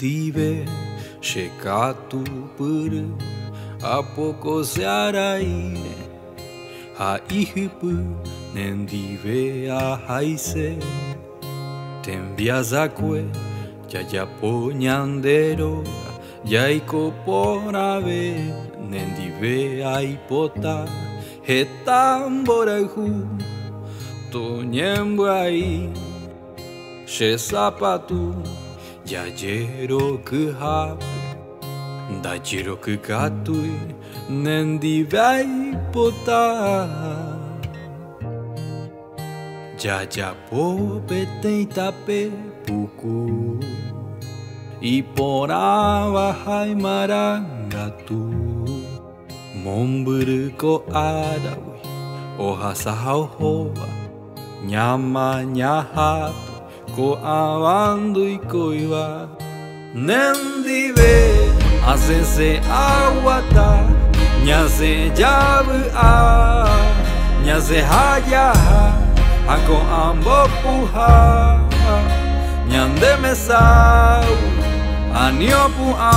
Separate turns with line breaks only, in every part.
Nendive shekatu puru apoko searaire ha ihipu nendive a haise tembiazakue yayapo ñandero yaiko porave nendive aipota hetamboraihu toñembuai shesapatu yayero kuhape dajiro kukatui nendive aipota yayapo peteitape puku iporava haimarangatu momburuko arawi ohasahauhova nyama nyahato ko avandu ikoiwa nendive hacense aguata ñase yavu a ñase hayaha ako ambopuha ñandeme sau ani opua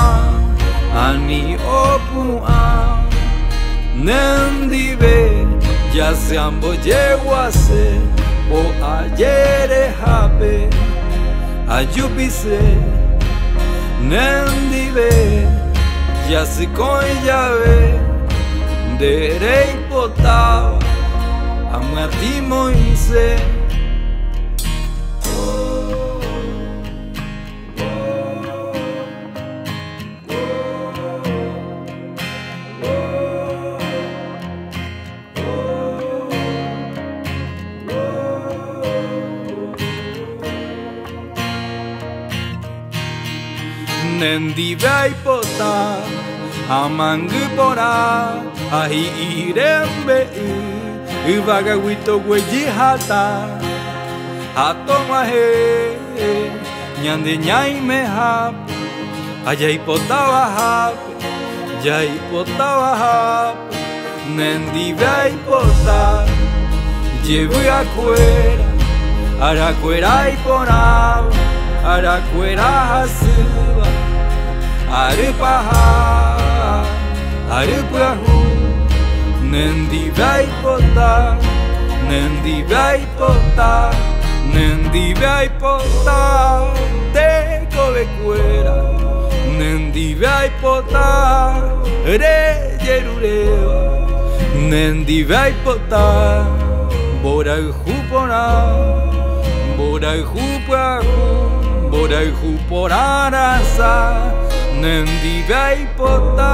nendive ya se amboyeguase o ayere hape ayupise nendive ya se koyave derei potava amuatimoise nendive aipota amangupora ahi irembe uvagaguito guejihata hatomahe ñande ñaime hape ayaipotava hape nendive aipota llevu acuera aracuera aiporava aracuera hasuva arupaha arupahu nendive aipota tekovecuera nendive aipota reyerureva nendive aipota boraihupora boraihuporarasa nendive aipota